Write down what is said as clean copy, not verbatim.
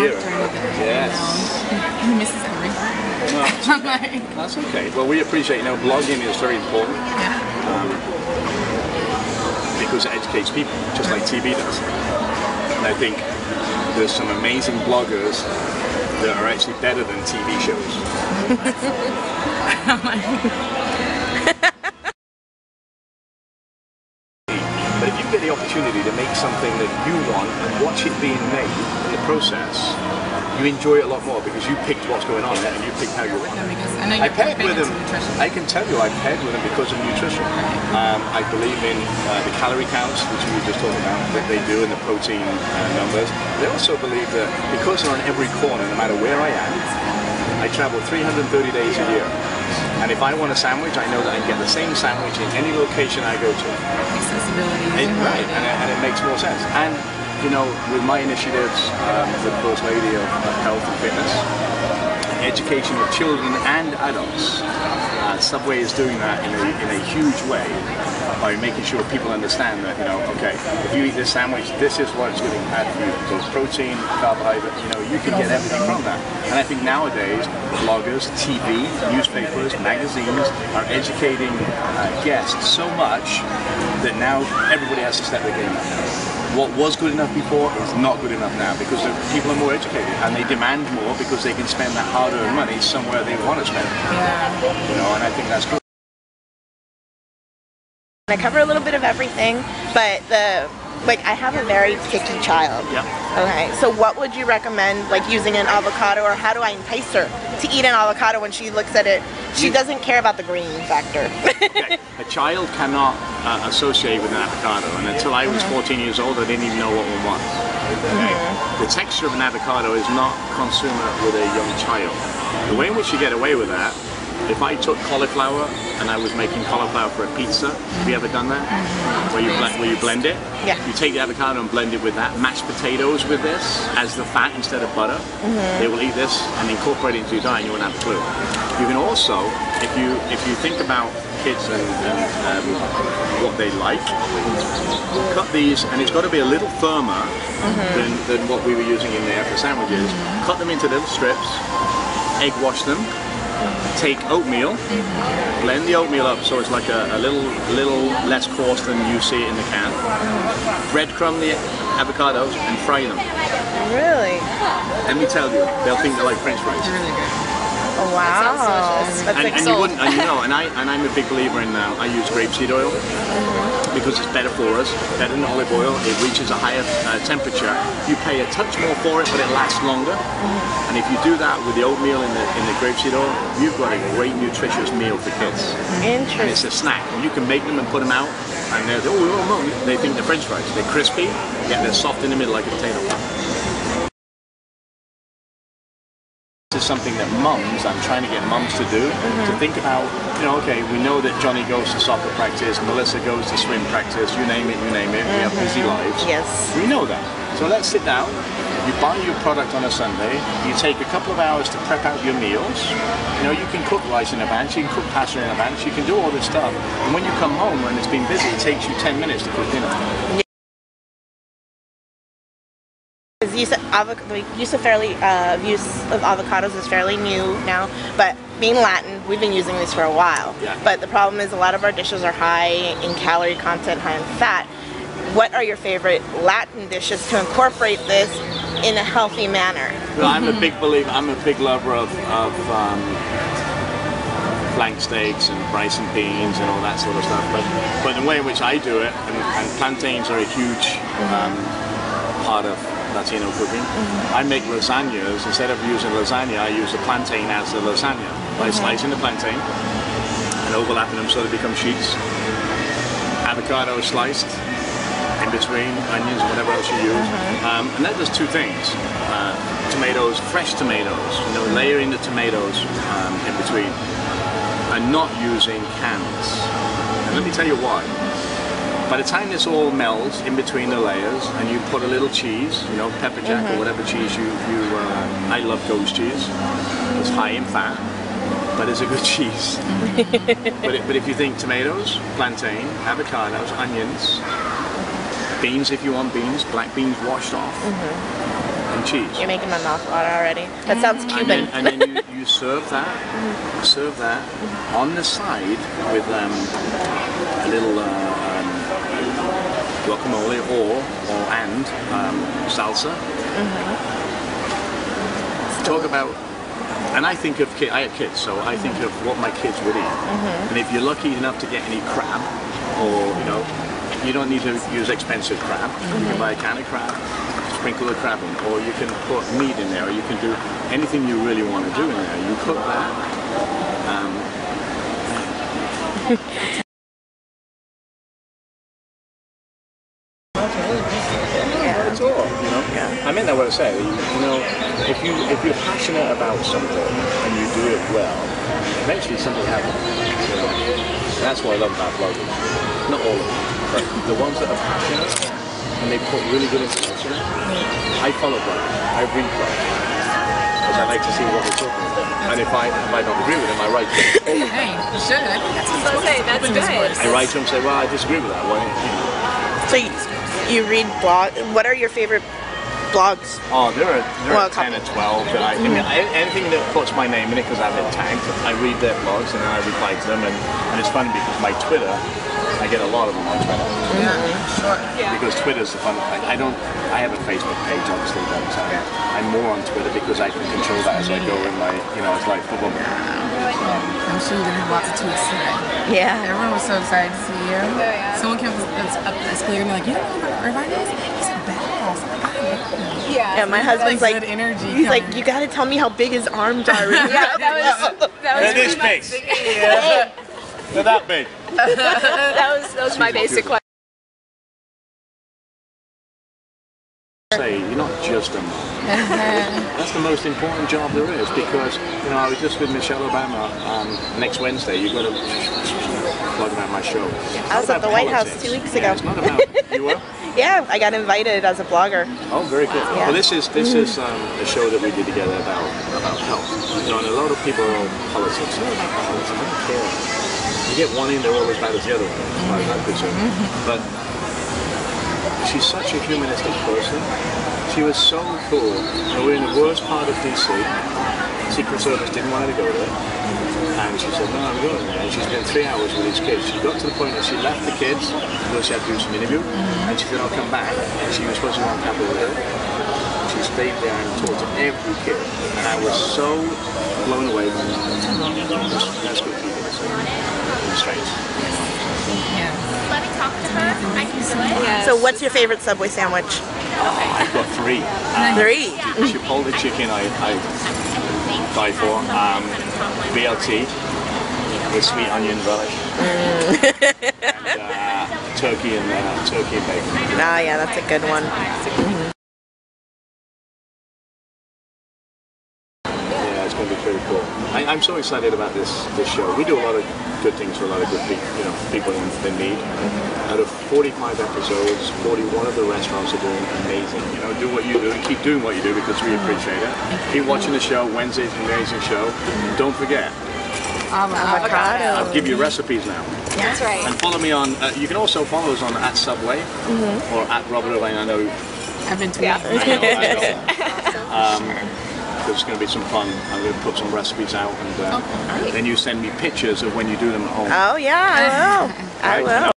here. Yes. He misses everything. Well, that's okay. Well, we appreciate, blogging is very important. Because it educates people, just like TV does. And I think there's some amazing bloggers that are actually better than TV shows. But if you get the opportunity to make something that you want and watch it being made in the process, you enjoy it a lot more because you picked what's going on and you picked how you want it. I paired with them. I can tell you, I paired with them because of nutrition. I believe in the calorie counts, which you were just talking about, that they do, and the protein numbers. They also believe that because they're on every corner, no matter where I am, I travel 330 days a year. And if I want a sandwich, I know that I can get the same sandwich in any location I go to. Accessibility. Right, and it makes more sense. And with my initiatives, the First Lady of Health and Fitness, education of children and adults, Subway is doing that in a huge way by making sure people understand that, okay, if you eat this sandwich, this is what it's going to add for you. Both protein, carbohydrate, you can get everything from that. And I think nowadays, bloggers, TV, newspapers, magazines are educating guests so much that now everybody has to step their game up. What was good enough before is not good enough now because people are more educated and they demand more because they can spend that hard-earned money somewhere they want to spend it. And I think that's cool. I cover a little bit of everything, but I have a very picky child. Yeah. Okay, so what would you recommend, using an avocado, or how do I entice her to eat an avocado when she looks at it? She doesn't care about the green factor. Okay. A child cannot associate with an avocado, and until I was 14 years old, I didn't even know what one was. Okay? The texture of an avocado is not consumer with a young child. The way in which you get away with that, if I took cauliflower and I was making cauliflower for a pizza, have you ever done that? Where you blend it? Yeah. You take the avocado and blend it with that. Mashed potatoes with this as the fat instead of butter. They will eat this and incorporate it into your diet and you won't have a clue. You can also, if you think about kids and what they like, cut these, and it's got to be a little firmer than what we were using in there for sandwiches. Cut them into little strips, egg wash them. Take oatmeal, blend the oatmeal up so it's like a little less coarse than you see it in the can. Breadcrumb the avocados and fry them. Really? Let me tell you, they'll think they're like French fries. It's really good. Oh, wow. And you wouldn't, and I'm a big believer in I use grapeseed oil because it's better for us, better than olive oil. It reaches a higher temperature. You pay a touch more for it, but it lasts longer. And if you do that with the oatmeal in the grapeseed oil, you've got a great nutritious meal for kids. Interesting. And it's a snack. And you can make them and put them out, and they think they're French fries. They're crispy, yet they're soft in the middle like a potato. This is something that I'm trying to get mums to do, to think about, okay, we know that Johnny goes to soccer practice, Melissa goes to swim practice, you name it, we have busy lives. Yes. We know that. So let's sit down, you buy your product on a Sunday, you take a couple of hours to prep out your meals, you can cook rice in advance, you can cook pasta in advance, you can do all this stuff, and when you come home when it's been busy, it takes you 10 minutes to cook dinner. The use of avocados is fairly new now, but being Latin, we've been using these for a while. Yeah. But the problem is a lot of our dishes are high in calorie content, high in fat. What are your favorite Latin dishes to incorporate this in a healthy manner? Well, I'm a big believer, I'm a big lover of flank steaks and rice and beans and all that sort of stuff. But the way in which I do it, and plantains are a huge part of Latino cooking. I make lasagnas. Instead of using lasagna, I use the plantain as the lasagna by slicing the plantain and overlapping them so they become sheets. Avocado sliced in between, onions, whatever else you use. And that does two things. Tomatoes, fresh tomatoes, layering the tomatoes in between, and not using cans. And let me tell you why. By the time this all melds in between the layers, and you put a little cheese, pepper jack or whatever cheese I love goat's cheese. It's high in fat, but it's a good cheese. but if you think tomatoes, plantain, avocados, onions, beans if you want beans, black beans washed off, and cheese. You're making my mouth water already. That sounds Cuban. And then you serve that, on the side with a little guacamole and salsa. Talk about, and I think of I have kids, so I think of what my kids would eat. And if you're lucky enough to get any crab, or you don't need to use expensive crab. You can buy a can of crab, sprinkle the crab in, or you can put meat in there, or you can do anything you really want to do in there. You cook that. That's all, I mean that what I say. If you're passionate about something and you do it well, eventually something happens. That's what I love about blogging. Not all of them, but the ones that are passionate and they put really good information. I follow bloggers. I read bloggers because I like to see what they're talking about. And if I don't agree with them, I write to them. Hey, you should. That's what I'm saying. That's I good. write to them and say, well, I disagree with that. Well, So you read blog. What are your favorite blogs? Oh, there are 10 or 12 that I mean, anything that puts my name in it because I've been tagged, I read their blogs and then I reply to them, and it's funny because my Twitter, I get a lot of them on Twitter. Sure. Because Twitter's the fun. I have a Facebook page obviously, but I'm more on Twitter because I can control that as I go in my, it's like football. I'm sure you're gonna have lots of tweets today. Yeah. Everyone was so excited to see you. Oh, yeah. Someone came up the escalator and be like, you know who Irvine is? He's a badass. Yeah, my husband's like, good energy. He's like, you gotta tell me how big his arms are. Yeah, that was They're this big. They're that big. that was my basic question. Say you're not just a mom. That's the most important job there is, because I was just with Michelle Obama next Wednesday. You've got to plug about my show. I was at the White House 2 weeks ago. It's not about you were. Yeah, I got invited as a blogger. Oh, very good. Yeah. Well, this is a show that we did together about health. And a lot of people are on politics. It's not about politics. I don't care. You get one in, they're always bad as the other one, as far as I'm concerned. But she's such a humanistic person. She was so cool. We're in the worst part of DC. Secret Service didn't want her to go there. And she said, no, I'm going there. And she's been 3 hours with these kids. She got to the point that she left the kids because she had to do some interview. And she said, I'll come back. And she was supposed to go on Capitol Hill. She stayed there and talked to every kid. And I was so blown away by that. That's good people. Straight. Let me talk to her. I can do it. Yes. So what's your favorite Subway sandwich? I've got 3. 3? Chipotle chicken I die for. BLT with sweet onion relish. And turkey and bacon. Ah, yeah, that's a good one. Yeah, it's going to be pretty cool. I'm so excited about this show. We do a lot of good things for a lot of good people in need. Out of 45 episodes, 41 of the restaurants are doing amazing. Do what you do and keep doing what you do because we appreciate it. Keep watching the show. Wednesday's an amazing show. Don't forget, Avocado. I'll give you recipes now. That's right. And follow me on, you can also follow us on @Subway or @Robert Irvine. I know. I've been tweeting. I know. There's going to be some fun. I'm going to put some recipes out, and then you send me pictures of when you do them at home. Oh, yeah, I will. I Right? will.